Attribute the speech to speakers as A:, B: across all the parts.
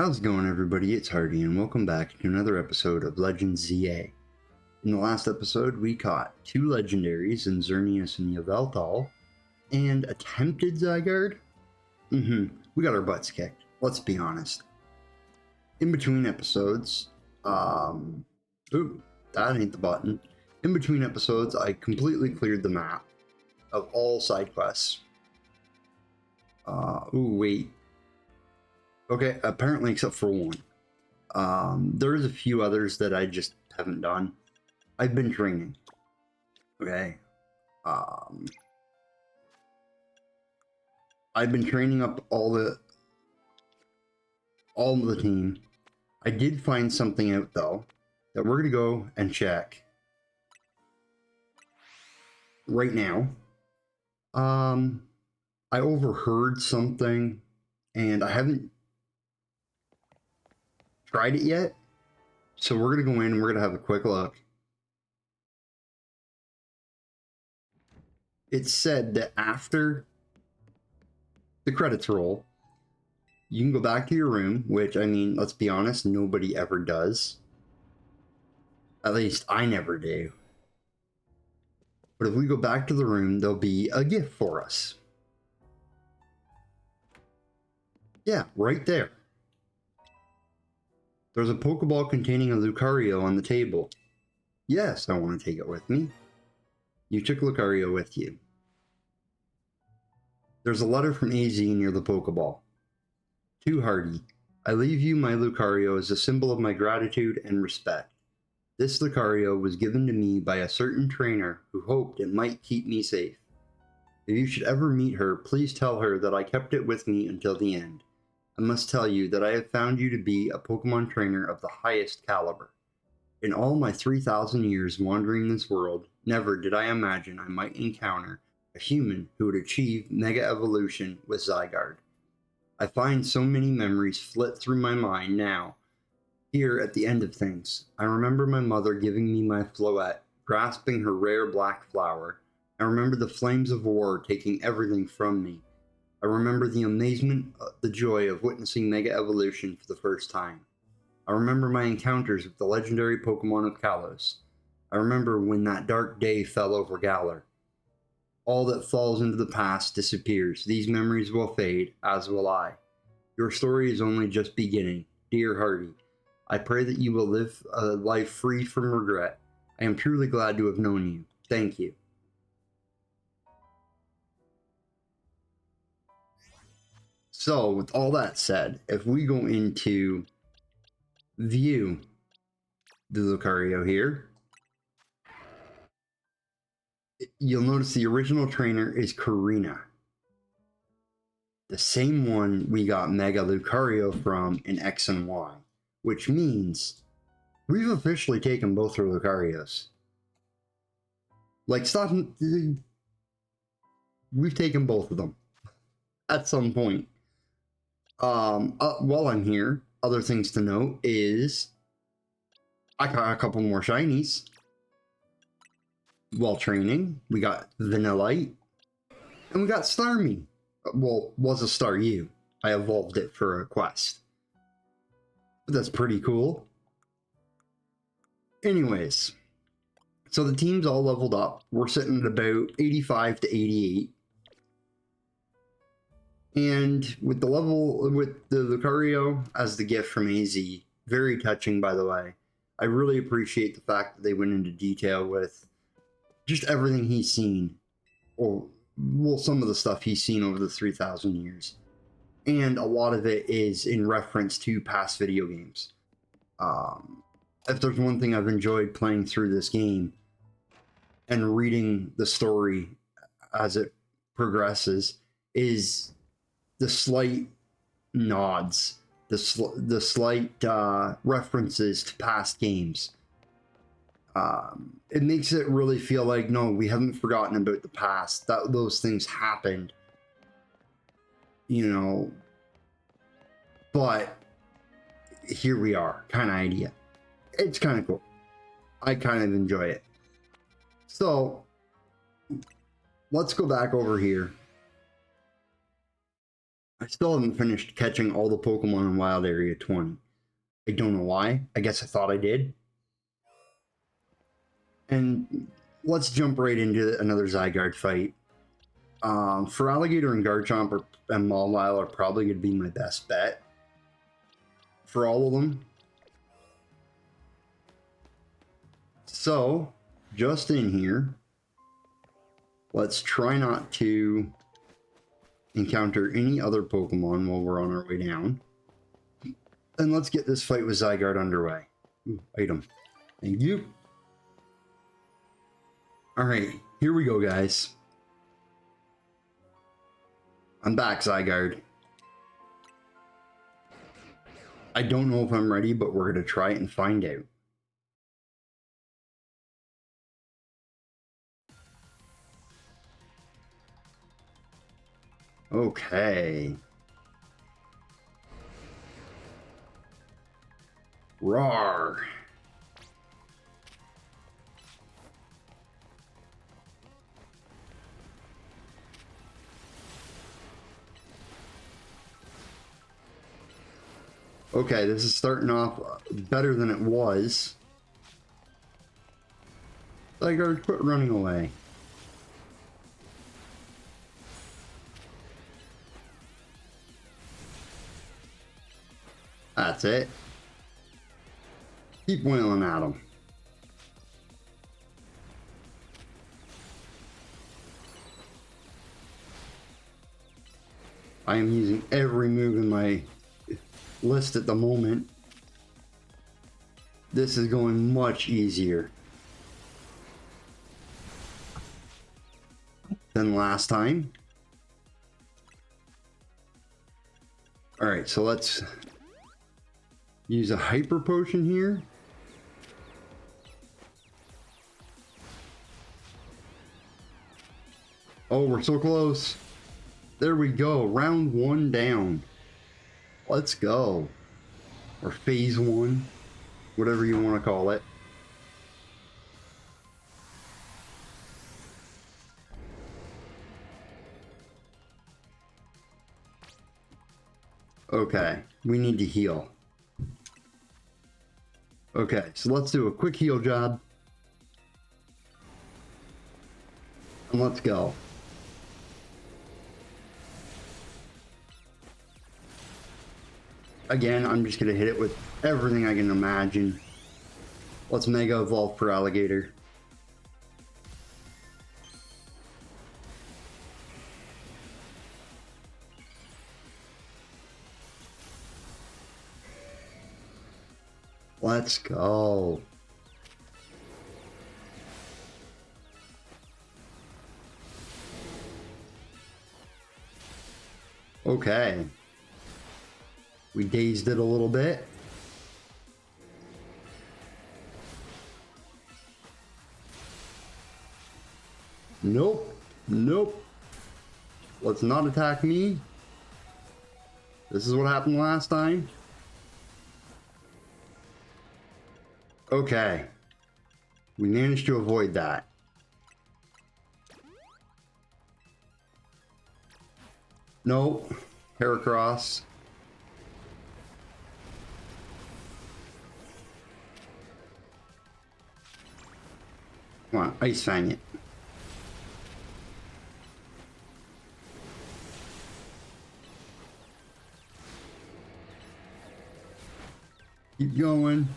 A: How's it going, everybody? It's Hardy, and welcome back to another episode of Legends ZA. In the last episode, we caught two legendaries in Xerneas and Yveltal, and attempted Zygarde? We got our butts kicked, let's be honest. In between episodes, ooh, that ain't the button. In between episodes, I completely cleared the map of all side quests. Wait. Okay, apparently except for one. There's a few others that I just haven't done. I've been training. Okay. I've been training up all of the team. I did find something out though that we're gonna go and check right now. I overheard something and I haven't tried it yet, so we're gonna go in and we're gonna have a quick look. It said that after the credits roll, you can go back to your room, which, I mean, let's be honest, nobody ever does. At least I never do. But if we go back to the room, there'll be a gift for us. Yeah, right there. There's a Pokeball containing a Lucario on the table. Yes, I want to take it with me. You took Lucario with you. There's a letter from AZ near the Pokeball. To Hardy, I leave you my Lucario as a symbol of my gratitude and respect. This Lucario was given to me by a certain trainer who hoped it might keep me safe. If you should ever meet her, please tell her that I kept it with me until the end. I must tell you that I have found you to be a Pokemon trainer of the highest caliber. In all my 3,000 years wandering this world, never did I imagine I might encounter a human who would achieve Mega Evolution with Zygarde. I find so many memories flit through my mind now. Here at the end of things, I remember my mother giving me my Floette, grasping her rare black flower. I remember the flames of war taking everything from me. I remember the amazement, the joy of witnessing Mega Evolution for the first time. I remember my encounters with the legendary Pokemon of Kalos. I remember when that dark day fell over Galar. All that falls into the past disappears. These memories will fade, as will I. Your story is only just beginning. Dear Hardy, I pray that you will live a life free from regret. I am truly glad to have known you. Thank you. So, with all that said, if we go into view the Lucario here, you'll notice the original trainer is Karina. The same one we got Mega Lucario from in X and Y, which means we've officially taken both our Lucarios. Like, stop. We've taken both of them at some point. While I'm here, other things to note is I got a couple more shinies while training. We got Vanillite and we got Starmie. Well, was a Staryu. I evolved it for a quest. But that's pretty cool. Anyways, so the team's all leveled up. We're sitting at about 85 to 88. And with the Lucario as the gift from AZ, very touching, by the way. I really appreciate the fact that they went into detail with just everything he's seen, or well, some of the stuff he's seen over the 3,000 years. And a lot of it is in reference to past video games. If there's one thing I've enjoyed playing through this game and reading the story as it progresses, is the slight nods, the slight references to past games. It makes it really feel like, no, we haven't forgotten about the past. Those things happened, you know. But here we are, kind of idea. It's kind of cool. I kind of enjoy it. So let's go back over here. I still haven't finished catching all the Pokemon in Wild Area 20. I don't know why. I guess I thought I did. And let's jump right into another Zygarde fight. For Alligator and Garchomp and Mawile are probably going to be my best bet for all of them. So, just in here, let's try not to encounter any other Pokemon while we're on our way down. And let's get this fight with Zygarde underway. Ooh, item. Thank you. Alright, here we go, guys. I'm back, Zygarde. I don't know if I'm ready, but we're going to try it and find out. Okay. Roar. Okay, this is starting off better than it was. Zygarde, quit running away. That's it. Keep wailing at him. I am using every move in my list at the moment. This is going much easier than last time. Alright, so let's use a hyper potion here. Oh, we're so close. There we go. Round 1 down. Let's go. Or phase 1. Whatever you want to call it. Okay. We need to heal. Okay. So let's do a quick heal job. And let's go. Again, I'm just going to hit it with everything I can imagine. Let's Mega Evolve for Alligator. Let's go. Okay. We dazed it a little bit. Nope. Nope. Let's not attack me. This is what happened last time. Okay. We managed to avoid that. Nope. Heracross. Come on, Ice Fang it. Keep going.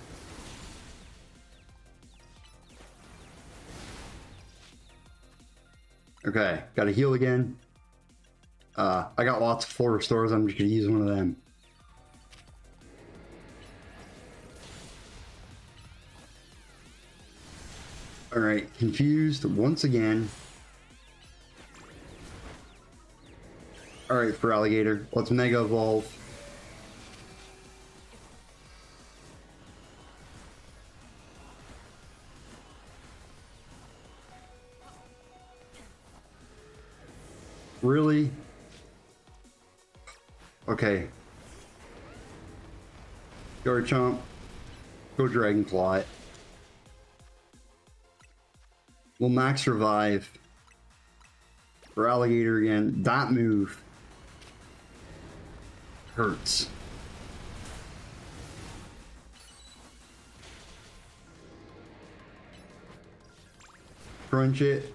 A: Okay, gotta heal again. I got lots of full restores, I'm just gonna use one of them. Alright, confused once again. Alright, for Alligator, let's Mega Evolve. Really? Okay. Garchomp. Go Dragonfly it. We'll max revive. For Alligator again. That move. Hurts. Crunch it.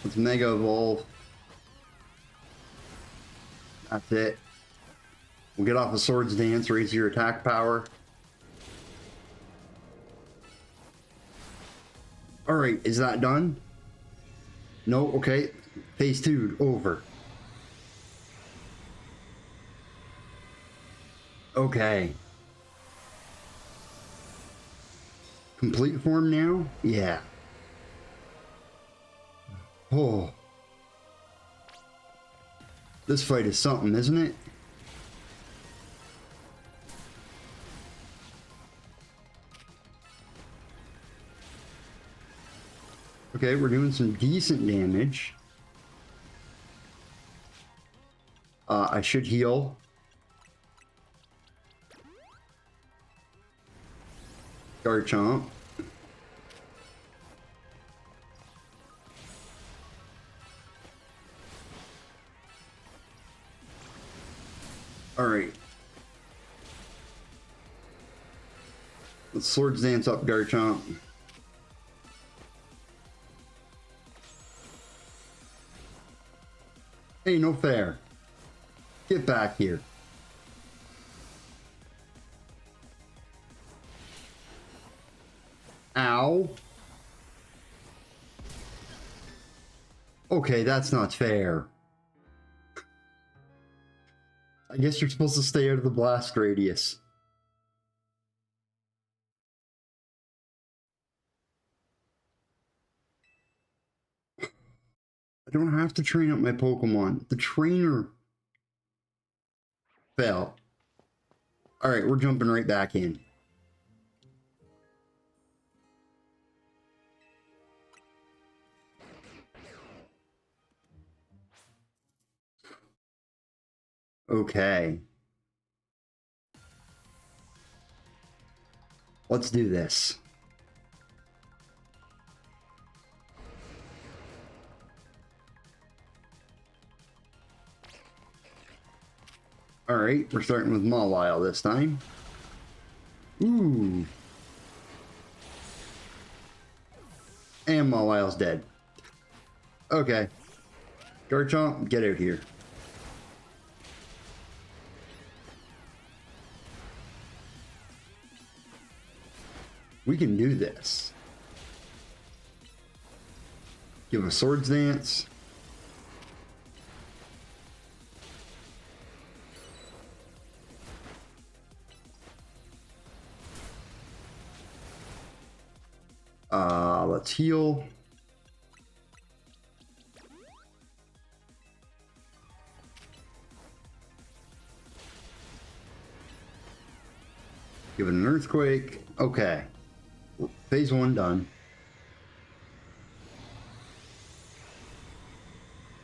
A: Let's Mega Evolve. That's it. We'll get off a Swords Dance, raise your attack power. Alright, is that done? No, okay. Phase 2, over. Okay. Complete form now? Yeah. Oh. This fight is something, isn't it? Okay, we're doing some decent damage. I should heal. Garchomp. Alright. Let's Swords Dance up Garchomp. Hey, no fair. Get back here. Ow. Okay, that's not fair. I guess you're supposed to stay out of the blast radius. I don't have to train up my Pokemon. The trainer fell. Alright, we're jumping right back in. Okay. Let's do this. Alright, we're starting with Mawile this time. Ooh. And Mawile's dead. Okay. Garchomp, get out here. We can do this. Give a Swords Dance. Let's heal. Give it an Earthquake. Okay. Phase 1 done.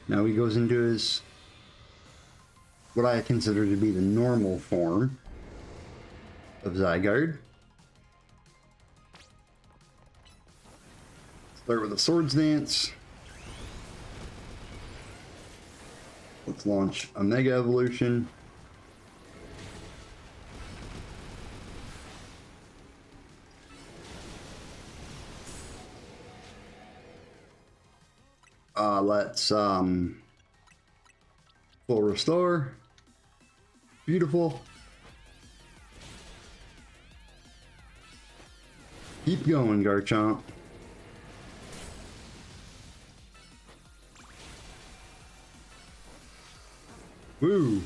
A: Now he goes into his, what I consider to be the normal form of Zygarde. Start with a Swords Dance. Let's launch a Mega Evolution. Let's full restore. Beautiful. Keep going, Garchomp. Woo!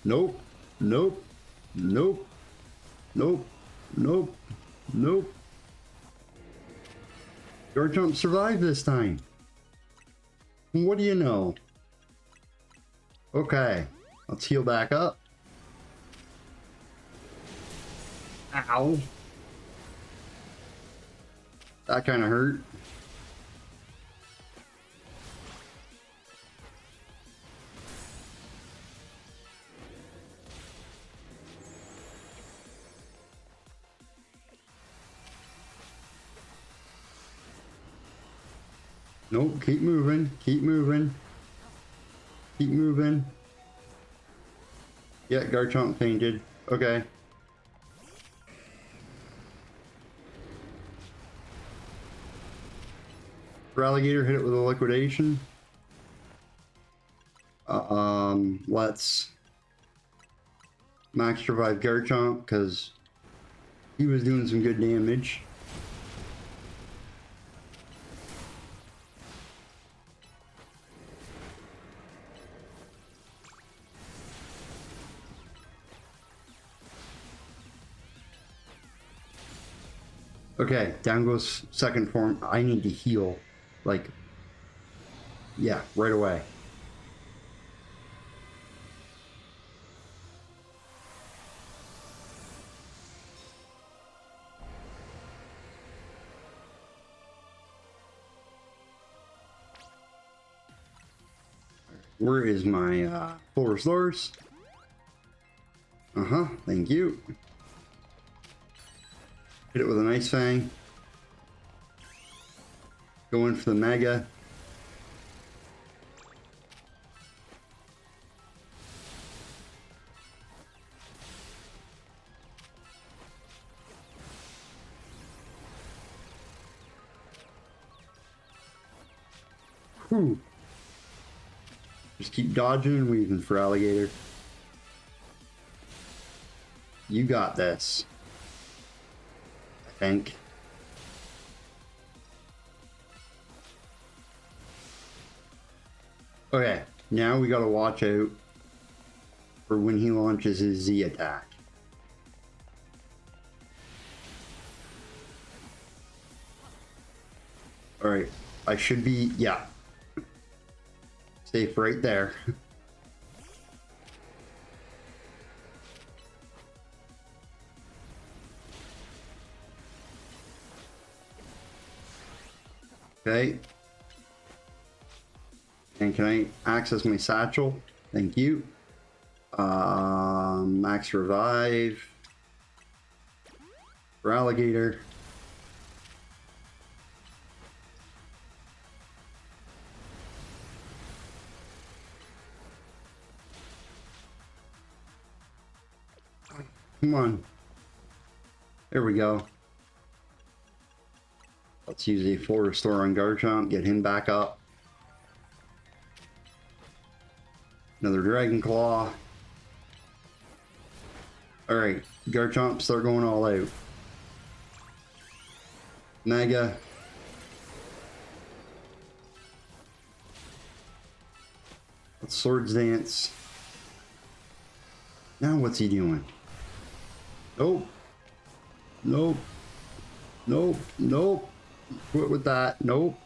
A: Nope. Nope. Nope. Nope. Nope. Nope. Garchomp survived this time. What do you know? Okay. Let's heal back up. Ow. That kind of hurt. Nope, keep moving, keep moving. Keep moving. Yeah, Garchomp fainted. Okay. Alligator hit it with a liquidation. Let's max revive Garchomp because he was doing some good damage. Okay, down goes second form. I need to heal. Like, yeah, right away. Where is my full restores? Thank you. Hit it with an Ice Fang. Going for the Mega. Whew. Just keep dodging and weaving for Alligator. You got this. I think. Okay, now we gotta watch out for when he launches his Z attack. Alright, I should be, yeah. Safe right there. Okay. And can I access my satchel? Thank you. Max revive. For Alligator. Come on. There we go. Let's use a full restore on Garchomp, get him back up. Another Dragon Claw. Alright, Garchomp, start going all out. Mega. Let's Swords Dance. Now what's he doing? Nope. Nope. Nope. Nope. Quit with that. Nope.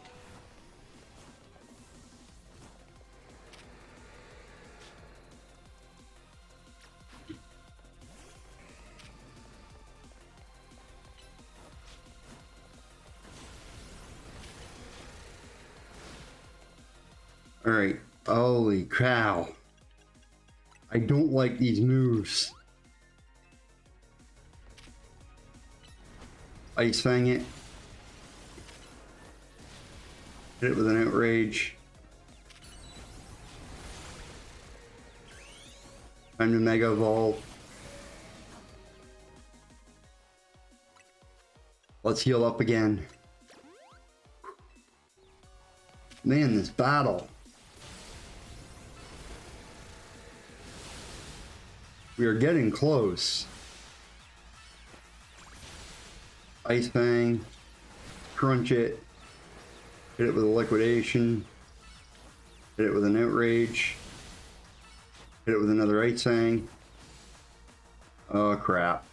A: All right. Holy cow. I don't like these moves. Ice Fang it. Hit it with an Outrage. Time to Mega Evolve. Let's heal up again. Man, this battle. We are getting close. Ice Fang. Crunch it. Hit it with a Liquidation. Hit it with an Outrage. Hit it with another Ice Fang. Oh crap.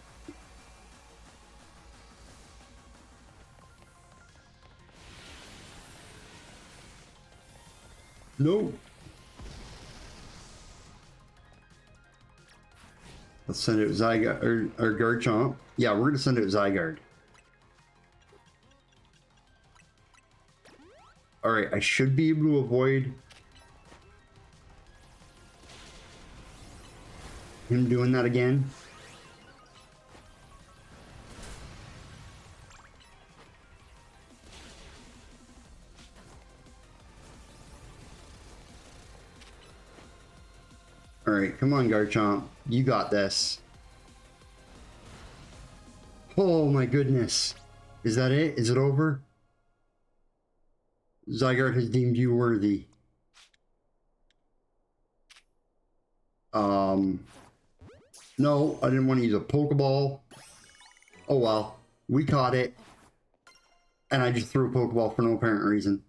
A: Nope. Let's send it Zygarde or Garchomp. Yeah, we're gonna send it Zygarde. Alright, I should be able to avoid him doing that again. Alright, come on, Garchomp. You got this. Oh my goodness. Is that it? Is it over? Zygarde has deemed you worthy. No, I didn't want to use a Pokeball. Oh well. We caught it. And I just threw a Pokeball for no apparent reason.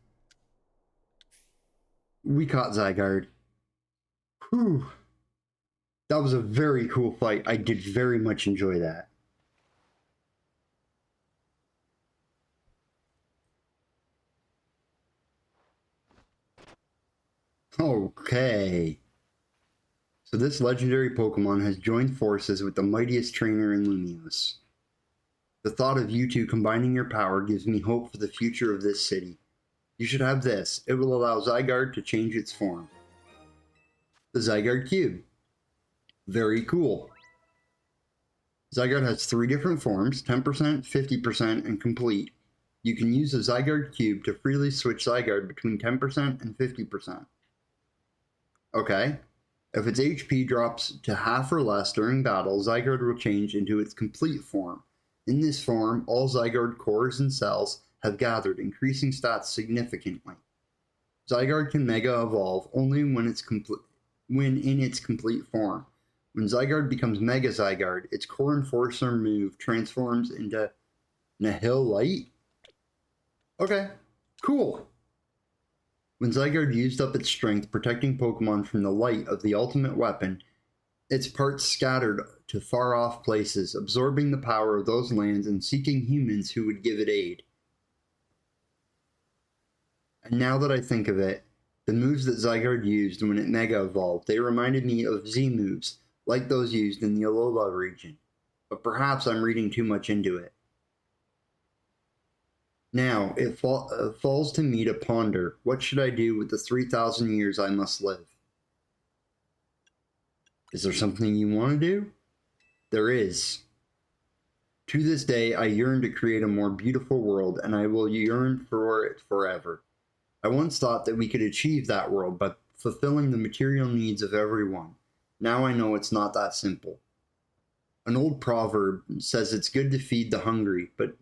A: We caught Zygarde. Whew. That was a very cool fight. I did very much enjoy that. Okay. So this legendary Pokemon has joined forces with the mightiest trainer in Lumiose. The thought of you two combining your power gives me hope for the future of this city. You should have this. It will allow Zygarde to change its form. The Zygarde Cube. Very cool. Zygarde has 3 different forms, 10%, 50%, and complete. You can use the Zygarde Cube to freely switch Zygarde between 10% and 50%. Okay. If its HP drops to half or less during battle, Zygarde will change into its complete form. In this form, all Zygarde cores and cells have gathered, increasing stats significantly. Zygarde can Mega Evolve only when in its complete form. When Zygarde becomes Mega Zygarde, its core enforcer move transforms into Nihil Light? Okay, cool. When Zygarde used up its strength protecting Pokemon from the light of the ultimate weapon, its parts scattered to far-off places, absorbing the power of those lands and seeking humans who would give it aid. And now that I think of it, the moves that Zygarde used when it Mega Evolved, they reminded me of Z moves, like those used in the Alola region. But perhaps I'm reading too much into it. Now, it falls to me to ponder, what should I do with the 3,000 years I must live? Is there something you want to do? There is. To this day, I yearn to create a more beautiful world, and I will yearn for it forever. I once thought that we could achieve that world by fulfilling the material needs of everyone. Now I know it's not that simple. An old proverb says it's good to feed the hungry, but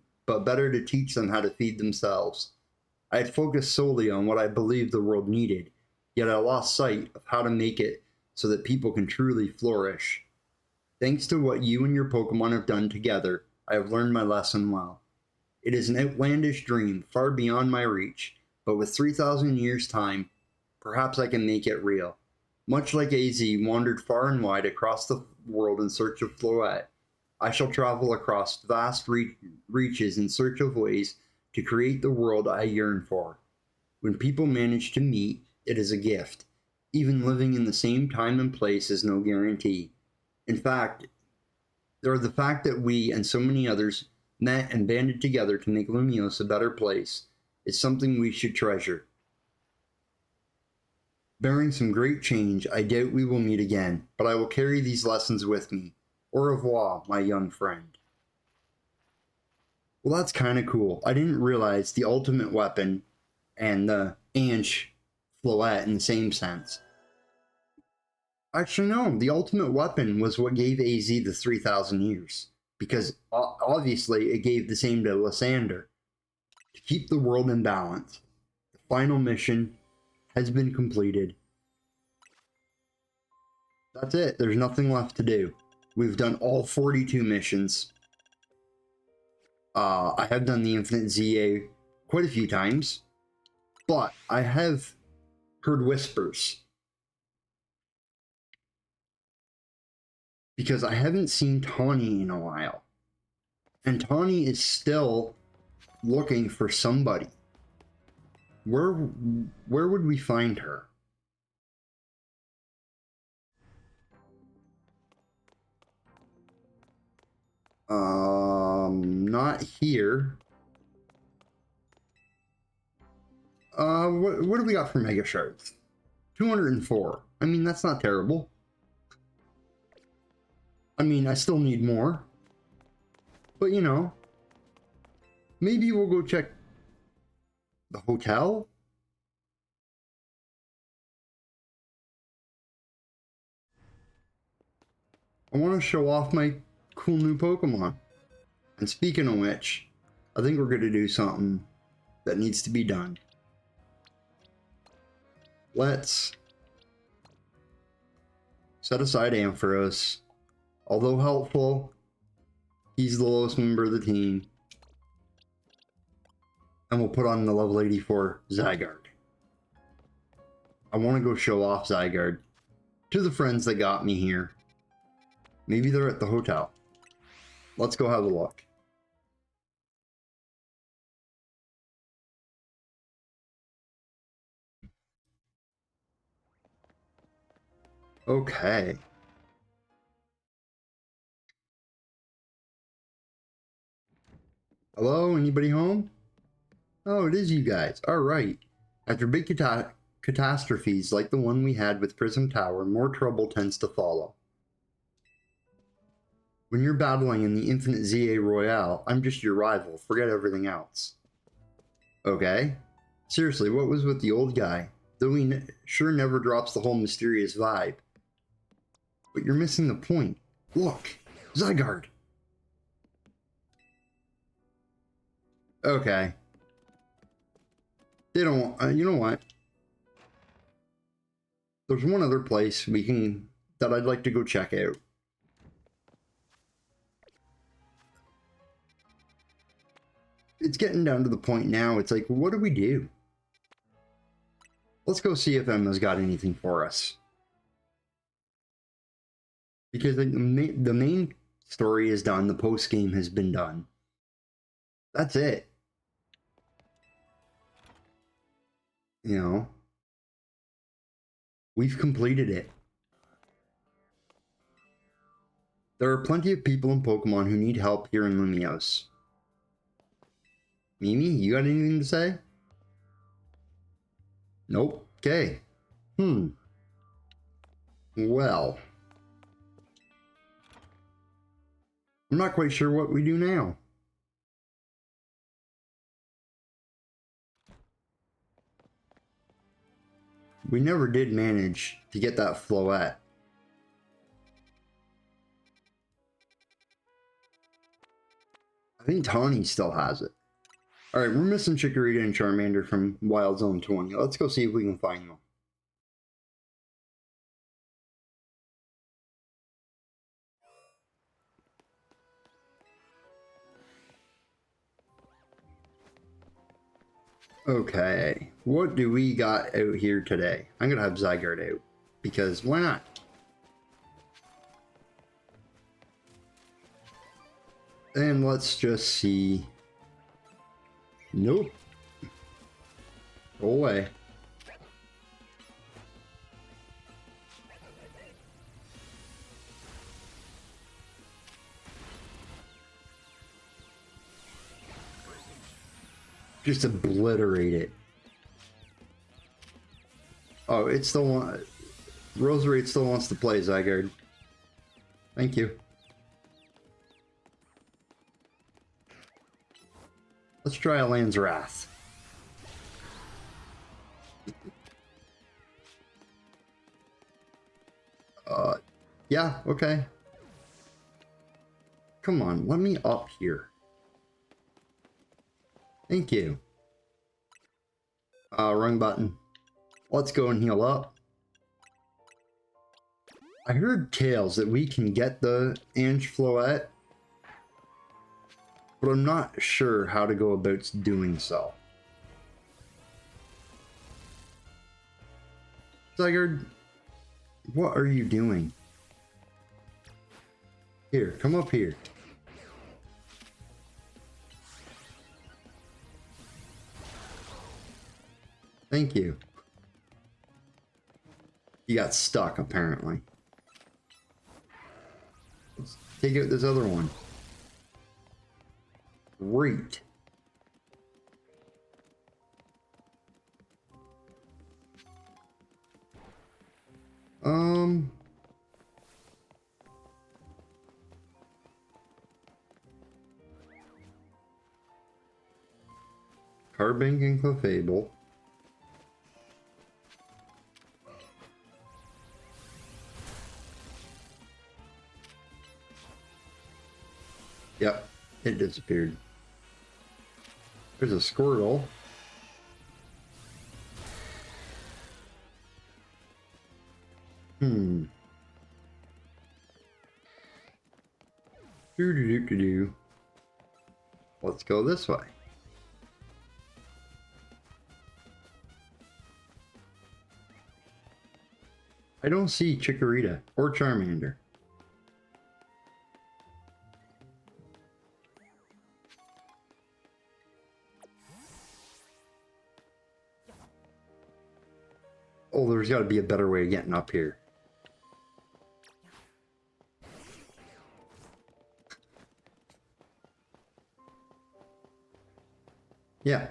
A: better to teach them how to feed themselves. I had focused solely on what I believed the world needed, yet I lost sight of how to make it so that people can truly flourish. Thanks to what you and your Pokemon have done together, I have learned my lesson well. It is an outlandish dream, far beyond my reach, but with 3,000 years' time, perhaps I can make it real. Much like AZ wandered far and wide across the world in search of Floette, I shall travel across vast reaches in search of ways to create the world I yearn for. When people manage to meet, it is a gift. Even living in the same time and place is no guarantee. In fact, the fact that we and so many others met and banded together to make Lumiose a better place is something we should treasure. Bearing some great change, I doubt we will meet again, but I will carry these lessons with me. Au revoir, my young friend. Well, that's kind of cool. I didn't realize the ultimate weapon and the Anch Floette in the same sense. Actually, no, the ultimate weapon was what gave AZ the 3,000 years. Because obviously it gave the same to Lysander. To keep the world in balance. The final mission has been completed. That's it. There's nothing left to do. We've done all 42 missions. I have done the Infinite ZA quite a few times, but I have heard whispers. Because I haven't seen Taunie in a while. And Taunie is still looking for somebody. Where would we find her? Not here. What do we got for Mega Shards? 204. I mean, that's not terrible. I mean, I still need more. But, you know, maybe we'll go check the hotel? I want to show off my cool new Pokemon. And speaking of which, I think we're going to do something that needs to be done. Let's set aside Ampharos. Although helpful, he's the lowest member of the team. And we'll put on the level 84 Zygarde. I want to go show off Zygarde to the friends that got me here. Maybe they're at the hotel. Let's go have a look. Okay. Hello, anybody home? Oh, it is you guys. Alright. After big catastrophes like the one we had with Prism Tower, more trouble tends to follow. When you're battling in the Infinite ZA Royale, I'm just your rival. Forget everything else. Okay? Seriously, what was with the old guy? Though he sure never drops the whole mysterious vibe. But you're missing the point. Look! Zygarde! Okay. They don't you know what? There's one other place that I'd like to go check out. It's getting down to the point now, it's like, what do we do? Let's go see if Emma's got anything for us. Because the main story is done, the post game has been done. That's it. You know, we've completed it. There are plenty of people in Pokemon who need help here in Lumiose. Mimi, you got anything to say? Nope. Okay. Well. I'm not quite sure what we do now. We never did manage to get that Floette. I think Taunie still has it. Alright, we're missing Chikorita and Charmander from Wild Zone 20. Let's go see if we can find them. Okay, what do we got out here today? I'm gonna have Zygarde out, because why not? And let's just see. Nope. Go away. Just obliterate it. Oh, it still wants... Roserade still wants to play, Zygarde. Thank you. Let's try a Land's Wrath. Yeah, okay. Come on, let me up here. Thank you. Wrong button. Let's go and heal up. I heard tales that we can get the Ange Floette, but I'm not sure how to go about doing so. Zygarde, what are you doing? Here, come up here. Thank you. You got stuck, apparently. Let's take out this other one. Great. Carbink and Clefable. Yep, it disappeared. There's a Squirtle. Hmm. Do. Let's go this way. I don't see Chikorita or Charmander. Oh, there's got to be a better way of getting up here. Yeah.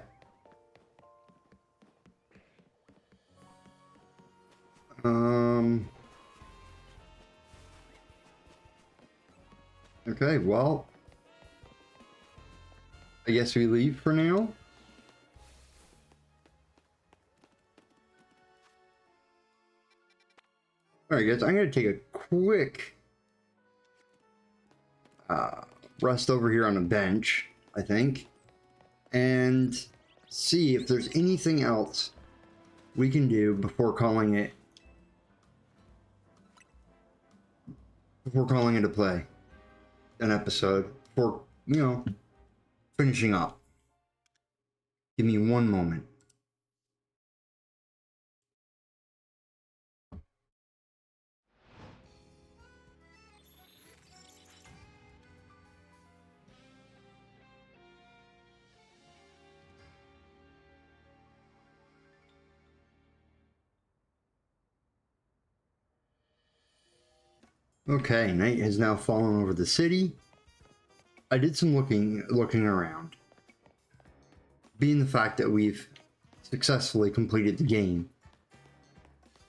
A: Okay, well, I guess we leave for now. Alright guys, I'm going to take a quick rest over here on a bench, I think, and see if there's anything else we can do before calling it a play, an episode, for, you know, finishing up. Give me one moment. Okay, night has now fallen over the city. I did some looking around. Being the fact that we've successfully completed the game.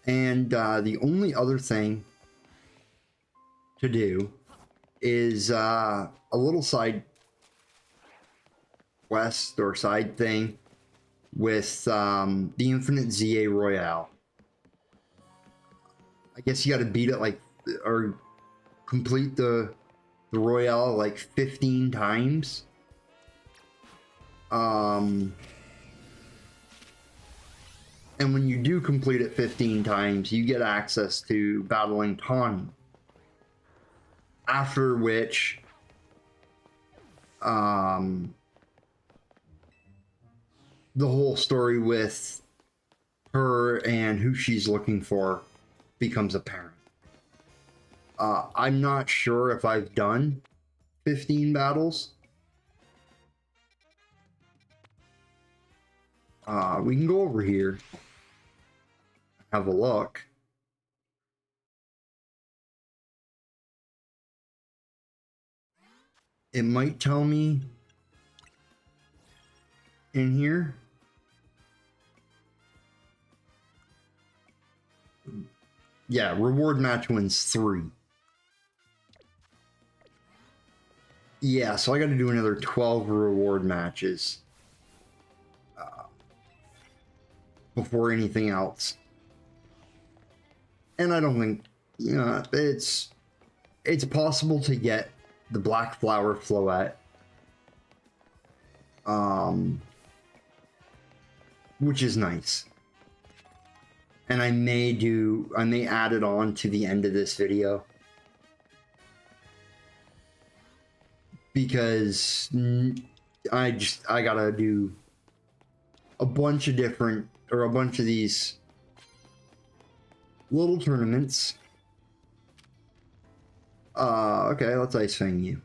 A: And the only other thing to do is a little side quest or side thing with the Infinite ZA Royale. I guess you got to beat it like, or complete the Royale like 15 times. And when you do complete it 15 times, you get access to battling Taunie. After which, the whole story with her and who she's looking for becomes apparent. I'm not sure if I've done 15 battles. We can go over here, have a look. It might tell me in here. Yeah, reward match wins 3. Yeah, so I got to do another 12 reward matches before anything else. And I don't think, you know, it's possible to get the Black Flower Floette, which is nice. And I may add it on to the end of this video, because I gotta do a bunch of these little tournaments. Okay, let's Ice Fang you.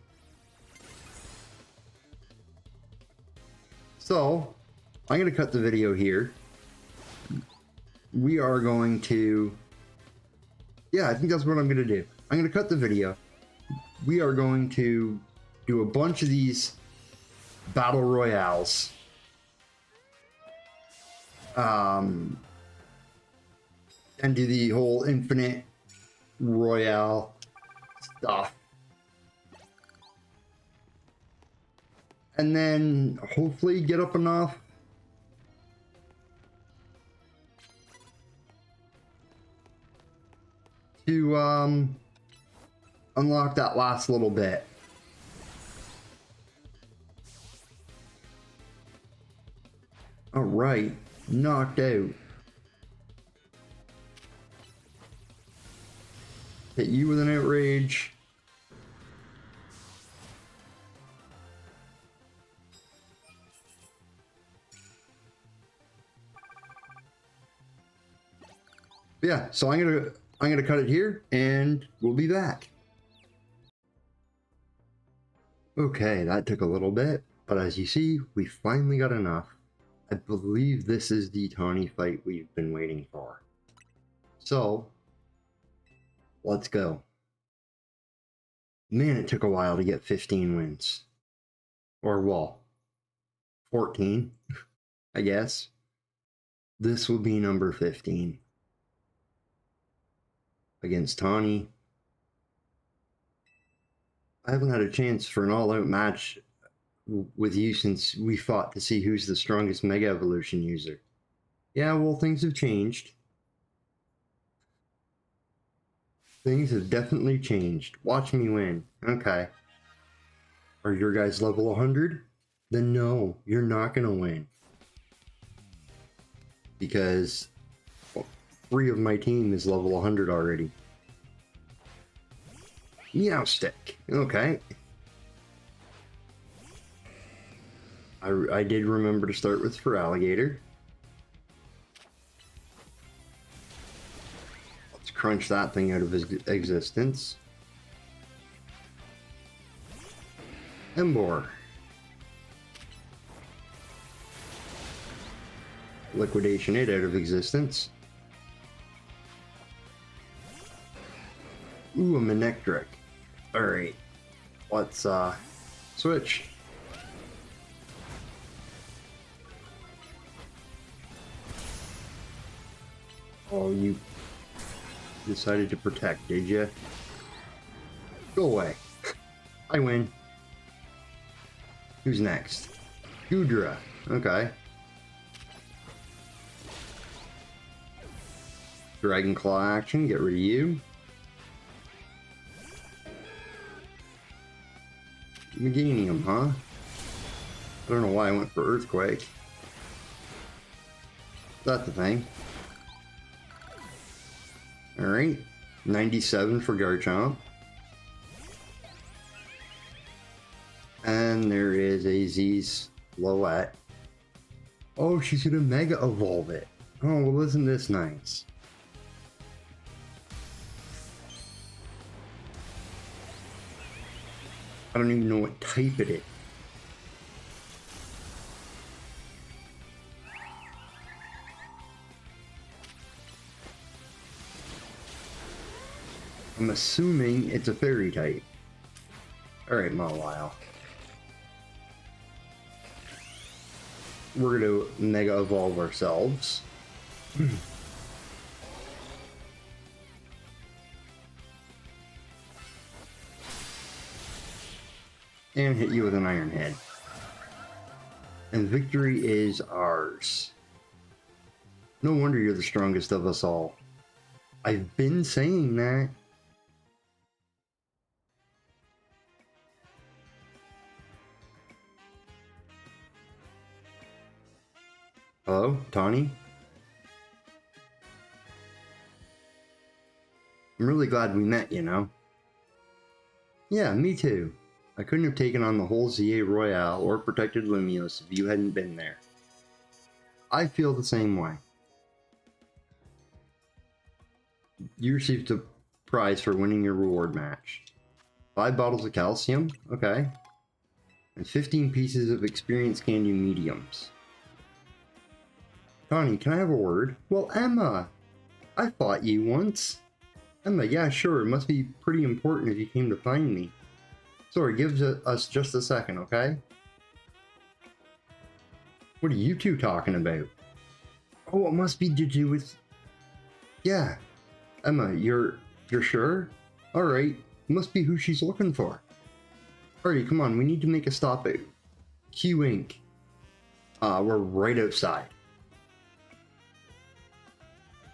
A: So, I'm gonna cut the video here. We are going to... Yeah, I think that's what I'm gonna do. I'm gonna cut the video. We are going to do a bunch of these battle royales. And do the whole infinite royale stuff. And then hopefully get up enough to unlock that last little bit. Alright, knocked out. Hit you with an outrage. Yeah, so I'm gonna cut it here and we'll be back. Okay, that took a little bit, but as you see, we finally got enough. I believe this is the Taunie fight we've been waiting for. So, let's go. Man, it took a while to get 15 wins. Or, well, 14, I guess. This will be number 15. Against Taunie. I haven't had a chance for an all-out match with you since we fought to see who's the strongest Mega Evolution user. Yeah, well, things have changed. Things have definitely changed. Watch me win. Okay. Are your guys level 100? Then no, you're not gonna win. Because 3 of my team is level 100 already. Meow stick. Okay. I did remember to start with for alligator. Let's crunch that thing out of existence. Embor. Liquidation it out of existence. Ooh, a Manectric. Alright. Let's switch. Oh, you decided to protect, did you? Go away. I win. Who's next? Goodra. Okay. Dragon Claw action, get rid of you. Meganium, huh? I don't know why I went for Earthquake. That's the thing. Alright. 97 for Garchomp. And there is a Z's Lowette. Oh, she's gonna Mega Evolve it. Oh, well, isn't this nice? I don't even know what type it is. I'm assuming it's a fairy type. Alright, Mawile. We're gonna Mega Evolve ourselves. And hit you with an Iron Head. And victory is ours. No wonder you're the strongest of us all. I've been saying that. Hello, Taunie? I'm really glad we met, you know? Yeah, me too. I couldn't have taken on the whole ZA Royale or protected Lumiose if you hadn't been there. I feel the same way. You received a prize for winning your reward match. 5 bottles of calcium, okay. And 15 pieces of experience candy mediums. Taunie, can I have a word? Well, Emma! I fought you once. Emma, yeah, sure, it must be pretty important if you came to find me. Sorry, give us just a second, okay? What are you two talking about? Oh, it must be to do with... Yeah. Emma, you're sure? Alright, must be who she's looking for. Alrighty, come on, we need to make a stop at Q Inc. We're right outside.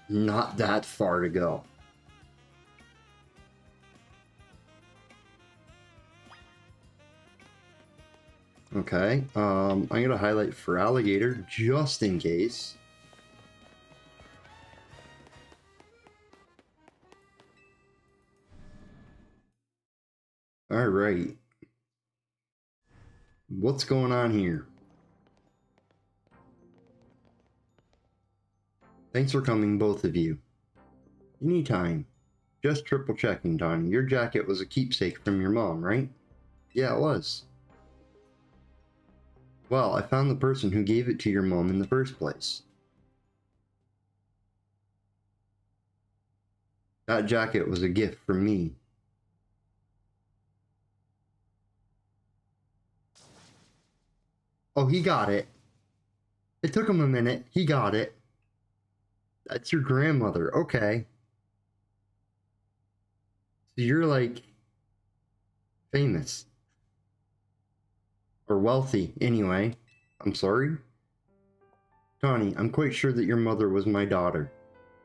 A: Not that far to go. Okay, I'm gonna highlight for alligator just in case. All right. What's going on here? Thanks for coming, both of you. Anytime. Just triple checking, Taunie. Your jacket was a keepsake from your mom, right? Yeah, it was. Well, I found the person who gave it to your mom in the first place. That jacket was a gift from me. Oh, he got it. It took him a minute. He got it. That's your grandmother. Okay. So you're like famous. Or wealthy, anyway. I'm sorry? Taunie, I'm quite sure that your mother was my daughter.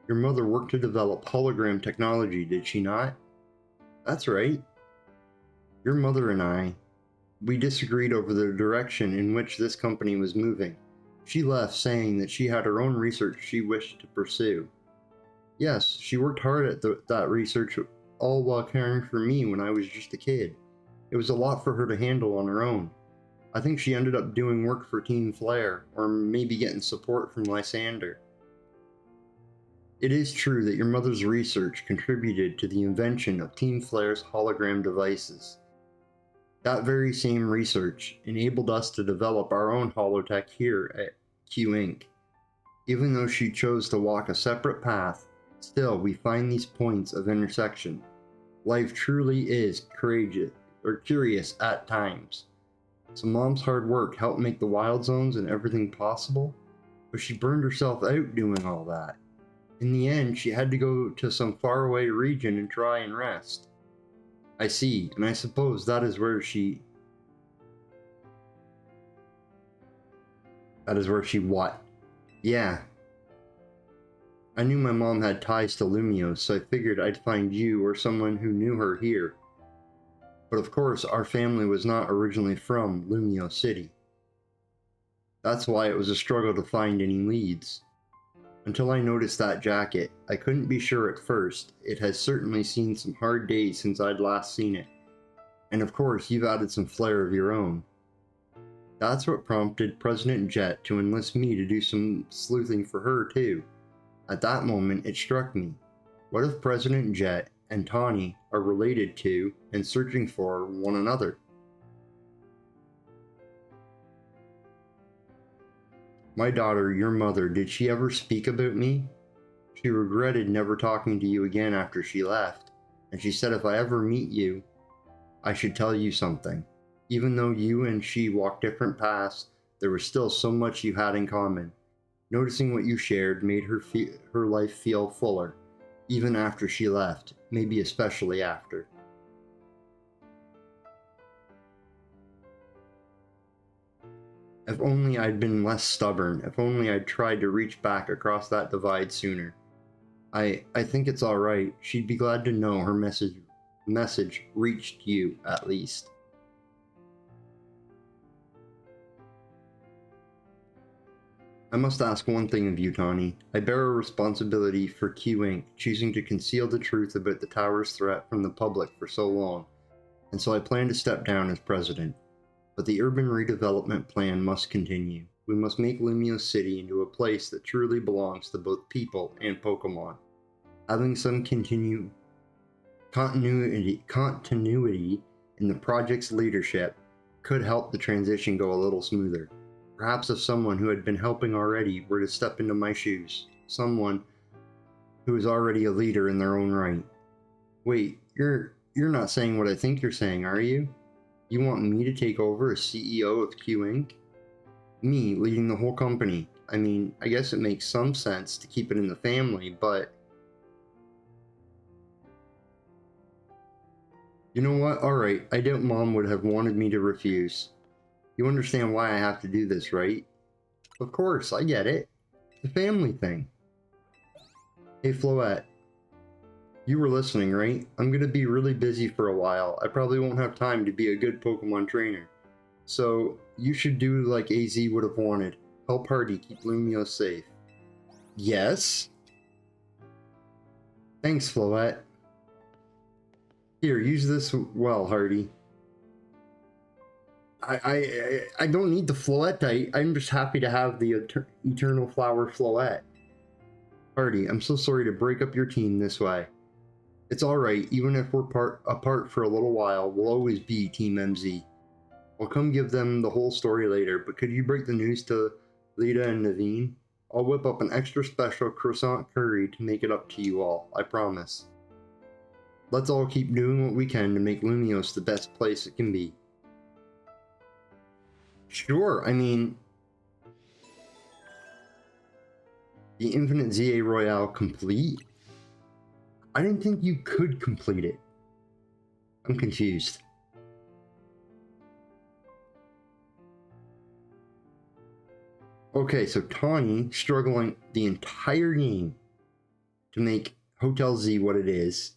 A: Your mother worked to develop hologram technology, did she not? That's right. Your mother and we disagreed over the direction in which this company was moving. She left saying that she had her own research she wished to pursue. Yes, she worked hard at that research, all while caring for me when I was just a kid. It was a lot for her to handle on her own. I think she ended up doing work for Team Flare, or maybe getting support from Lysander. It is true that your mother's research contributed to the invention of Team Flare's hologram devices. That very same research enabled us to develop our own holotech here at Q Inc. Even though she chose to walk a separate path, still we find these points of intersection. Life truly is courageous or curious at times. So Mom's hard work helped make the wild zones and everything possible, but she burned herself out doing all that. In the end, she had to go to some faraway region and try and rest. I see, and I suppose that is where she what? Yeah. I knew my mom had ties to Lumiose, so I figured I'd find you or someone who knew her here. But of course, our family was not originally from Lumiose City. That's why it was a struggle to find any leads. Until I noticed that jacket, I couldn't be sure at first. It has certainly seen some hard days since I'd last seen it. And of course, you've added some flair of your own. That's what prompted President Jet to enlist me to do some sleuthing for her too. At that moment, it struck me. What if President Jet and Taunie are related to and searching for one another? My daughter, your mother, did she ever speak about me? She regretted never talking to you again after she left, and she said if I ever meet you, I should tell you something. Even though you and she walked different paths, there was still so much you had in common. Noticing what you shared made her life feel fuller, even after she left, maybe especially after. If only I'd been less stubborn, if only I'd tried to reach back across that divide sooner. I think it's alright. She'd be glad to know her message reached you, at least. I must ask one thing of you, Taunie. I bear a responsibility for Q Inc. choosing to conceal the truth about the tower's threat from the public for so long, and so I plan to step down as president. But the urban redevelopment plan must continue. We must make Lumiose City into a place that truly belongs to both people and Pokémon. Having some continuity in the project's leadership could help the transition go a little smoother. Perhaps if someone who had been helping already were to step into my shoes. Someone who is already a leader in their own right. Wait, you're not saying what I think you're saying, are you? You want me to take over as CEO of Q Inc? Me leading the whole company. I mean, I guess it makes some sense to keep it in the family, but... You know what? Alright, I doubt Mom would have wanted me to refuse. You understand why I have to do this, right? Of course, I get it. It's a family thing. Hey, Floette. You were listening, right? I'm gonna be really busy for a while. I probably won't have time to be a good Pokemon trainer. So you should do like AZ would have wanted. Help Hardy keep Lumiose safe. Yes? Thanks, Floette. Here, use this well, Hardy. I don't need the Floette. I'm just happy to have the Eternal Flower Floette. Hardy, I'm so sorry to break up your team this way. It's alright, even if we're apart for a little while, we'll always be Team MZ. I'll come give them the whole story later, but could you break the news to Lita and Naveen? I'll whip up an extra special croissant curry to make it up to you all, I promise. Let's all keep doing what we can to make Lumiose the best place it can be. Sure, I mean... The Infinite ZA Royale complete? I didn't think you could complete it. I'm confused. Okay, so Taunie, struggling the entire game to make Hotel Z what it is,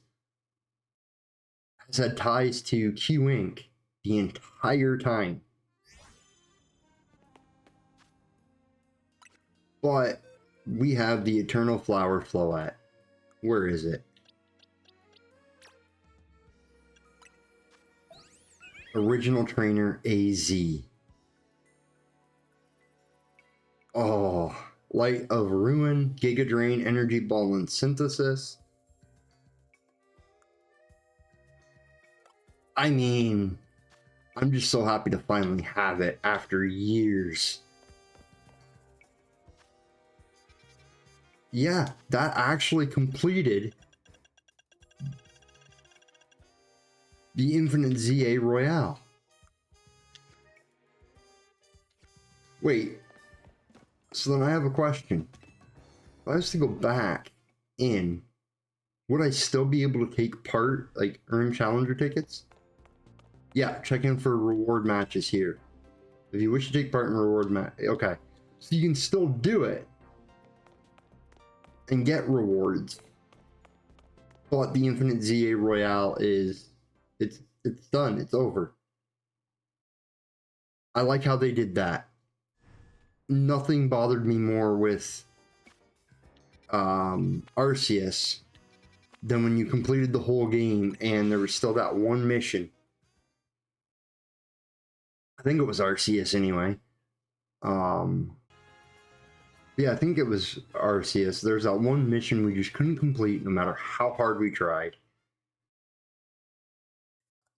A: has had ties to Q Inc. the entire time. But we have the Eternal Flower Floette. Where is it? Original Trainer AZ. Oh, Light of Ruin, Giga Drain, Energy Ball, and Synthesis. I mean, I'm just so happy to finally have it after years. Yeah, that actually completed the Infinite ZA Royale. Wait, so then I have a question. If I was to go back in, would I still be able to take part, like earn challenger tickets? Yeah, check in for reward matches here. If you wish to take part in reward match, okay. So you can still do it and get rewards. But the Infinite ZA Royale is, it's done, it's over. I like how they did that. Nothing bothered me more with Arceus than when you completed the whole game and there was still that one mission. I think it was Arceus anyway. Yeah, I think it was Arceus. There's that one mission we just couldn't complete no matter how hard we tried.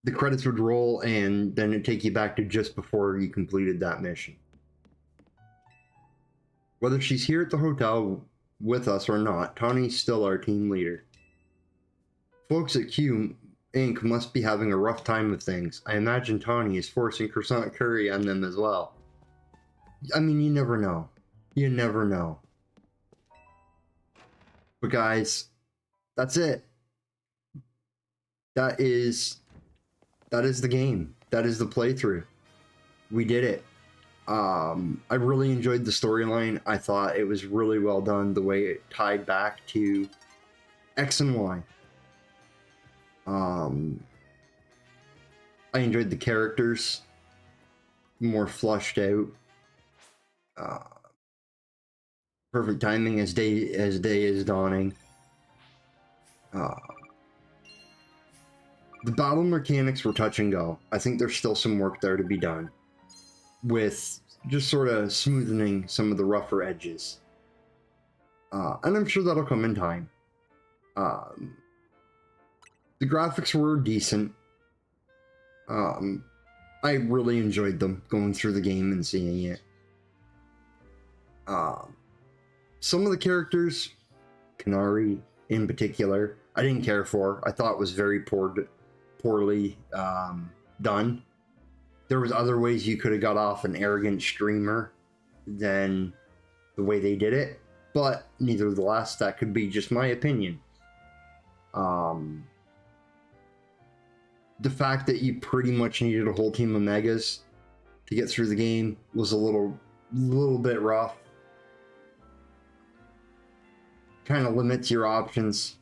A: The credits would roll and then it'd take you back to just before you completed that mission. Whether she's here at the hotel with us or not, Taunie's still our team leader. Folks at Q Inc. must be having a rough time with things. I imagine Taunie is forcing croissant curry on them as well. I mean, you never know. You never know. But guys, that's it. That is the game. That is the playthrough. We did it. I really enjoyed the storyline. I thought it was really well done, the way it tied back to X and Y. I enjoyed the characters, more flushed out. Perfect timing as day is dawning. The battle mechanics were touch and go. I think there's still some work there to be done with just sort of smoothing some of the rougher edges. And I'm sure that'll come in time. The graphics were decent. I really enjoyed them, going through the game and seeing it. Some of the characters, Kanari in particular, I didn't care for. I thought it was very poorly done. There was other ways you could have got off an arrogant streamer than the way they did it, but nevertheless, that could be just my opinion. The fact that you pretty much needed a whole team of megas to get through the game was a little bit rough. Kind of limits your options.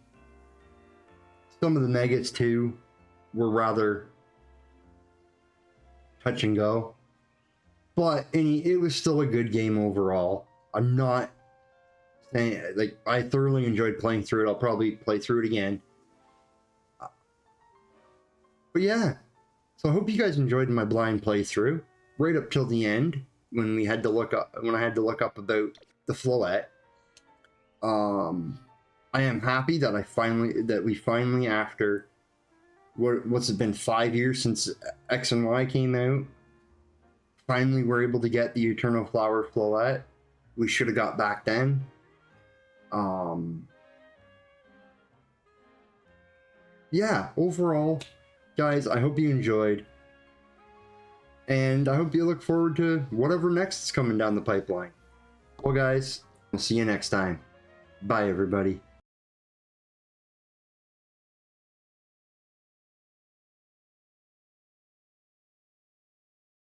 A: Some of the megas too were rather touch and go. But it was still a good game overall. I'm not saying, like, I thoroughly enjoyed playing through it. I'll probably play through it again. But yeah, so I hope you guys enjoyed my blind playthrough right up till the end when I had to look up about the Floette. I am happy that we finally, after what's it been, 5 years since X and Y came out, finally were able to get the Eternal Flower Floette. We should have got back then. Yeah, overall, guys, I hope you enjoyed. And I hope you look forward to whatever next is coming down the pipeline. Well, guys, I'll see you next time. Bye, everybody.